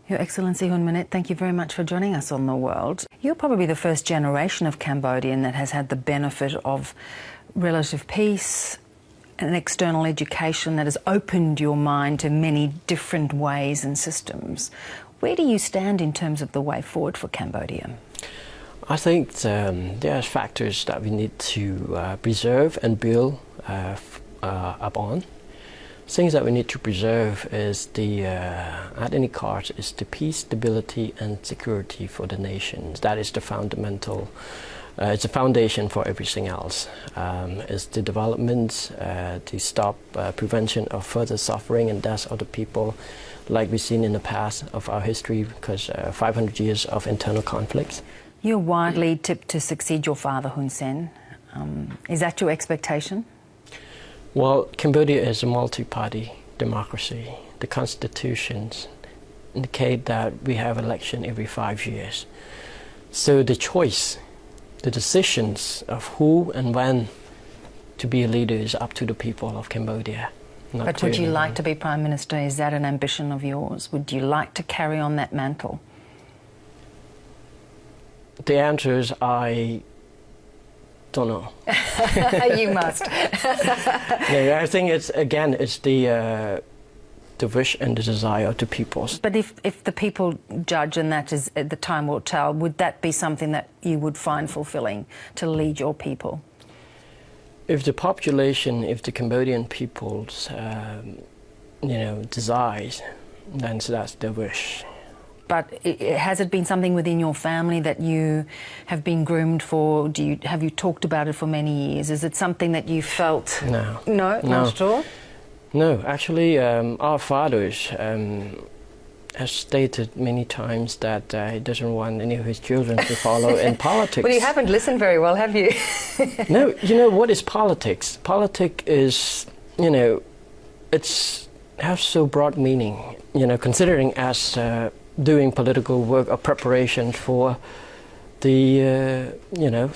Your Excellency Hun Manet, thank you very much for joining us on The World. You're probably the first generation of Cambodian that has had the benefit of relative peace, an external education that has opened your mind to many different ways and systems. Where do you stand in terms of the way forward for Cambodia? I think there are factors that we need to preserve and build upon. Things that we need to preserve is at any cost, is the peace, stability, and security for the nations. That is the fundamental. It's a foundation for everything else. It's the development to stop prevention of further suffering and death of the people, like we've seen in the past of our history, because 500 years of internal conflicts. You're widely tipped to succeed your father, Hun Sen. Is that your expectation? Well, Cambodia is a multi-party democracy. The constitutions indicate that we have election every 5 years. So the choice, the decisions of who and when to be a leader is up to the people of Cambodia. But would you like to be Prime Minister? Is that an ambition of yours? Would you like to carry on that mantle? The answer is I don't know. You must. Yeah, I think it's the wish and the desire of the people. But if the people judge, and that is the time will tell, would that be something that you would find fulfilling, to lead your people? If the population, if the Cambodian people's, desires, then that's their wish. But has it been something within your family that you have been groomed for? Have you talked about it for many years? Is it something that you felt? No. No, not at all? No, actually, our fathers has stated many times that he doesn't want any of his children to follow in politics. Well, you haven't listened very well, have you? No, you know, what is politics? Politics is, it's has so broad meaning, considering as doing political work or preparation for the,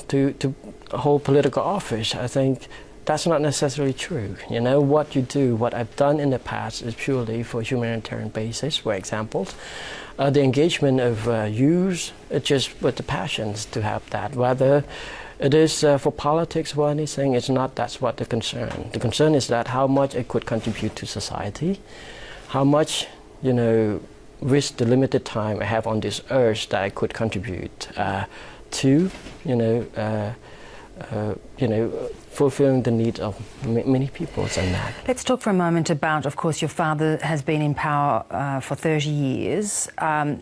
to hold political office. I think that's not necessarily true. What you do, what I've done in the past is purely for humanitarian basis, for example. The engagement of youth, it's just with the passions to have that. Whether it is for politics or anything, it's not, that's what the concern. The concern is that how much it could contribute to society, how much, with the limited time I have on this earth, that I could contribute to, fulfilling the needs of many people and that. Let's talk for a moment about, of course, your father has been in power for 30 years, and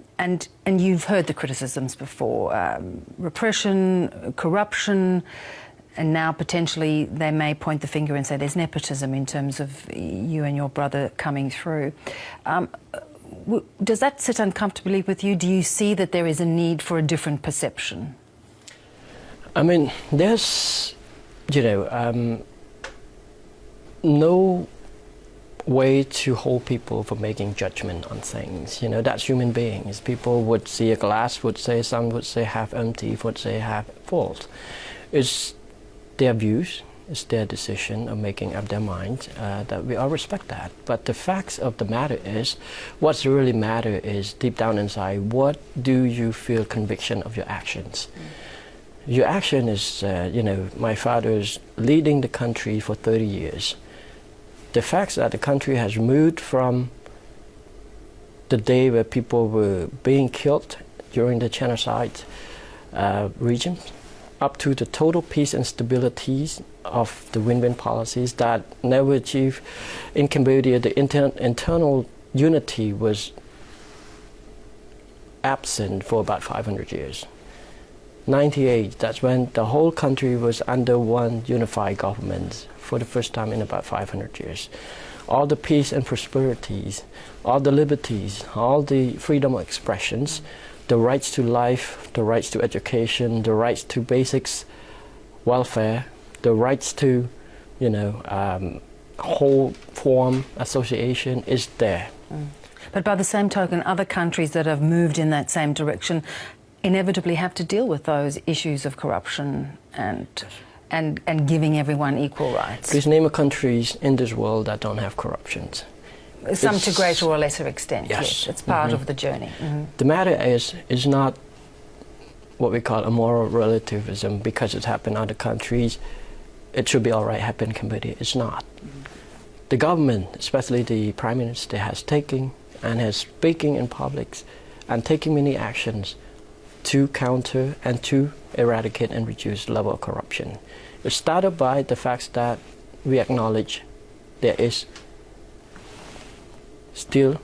you've heard the criticisms before, repression, corruption, and now potentially they may point the finger and say there's nepotism in terms of you and your brother coming through. Does that sit uncomfortably with you? Do you see that there is a need for a different perception? I mean, there's, no way to hold people for making judgment on things. That's human beings. People would see a glass, some would say half empty, would say half full. It's their views, it's their decision of making up their minds, that we all respect that. But the facts of the matter is, what's really matter is deep down inside, what do you feel conviction of your actions? Your action is, my father is leading the country for 30 years. The facts that the country has moved from the day where people were being killed during the genocide region, up to the total peace and stability of the win-win policies that never achieved in Cambodia. The internal unity was absent for about 500 years. 98, that's when the whole country was under one unified government for the first time in about 500 years. All the peace and prosperities, all the liberties, all the freedom of expressions, the rights to life, the rights to education, the rights to basics welfare, the rights to, whole form association is there. But by the same token, other countries that have moved in that same direction inevitably have to deal with those issues of corruption and giving everyone equal rights. Please name a countries in this world that don't have corruptions. Some to greater or lesser extent, yes. It's part of the journey. The matter is not what we call a moral relativism. Because it happened in other countries, it should be all right happen in Cambodia. It's not. The government, especially the Prime Minister, has taken and has speaking in public and taking many actions to counter and to eradicate and reduce the level of corruption. It started by the fact that we acknowledge there is still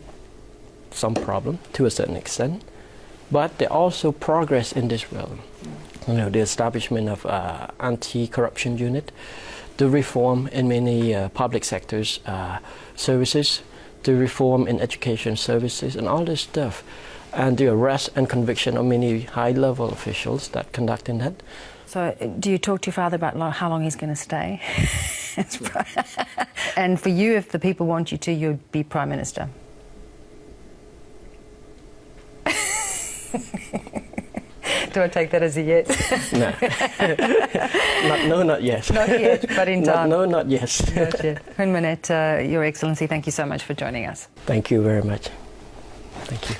some problem to a certain extent, but there also progress in this realm. You know, the establishment of anti-corruption unit, the reform in many public sectors services, the reform in education services, and all this stuff, and the arrest and conviction of many high-level officials that conducting that. So do you talk to your father about how long he's going to stay? And for you, if the people want you to, you'd be Prime Minister? Do I take that as a yes? No. Not yet. Not yet, but in time. No, not yet. Not yet. Hun Manet, Your Excellency, thank you so much for joining us. Thank you very much. Thank you.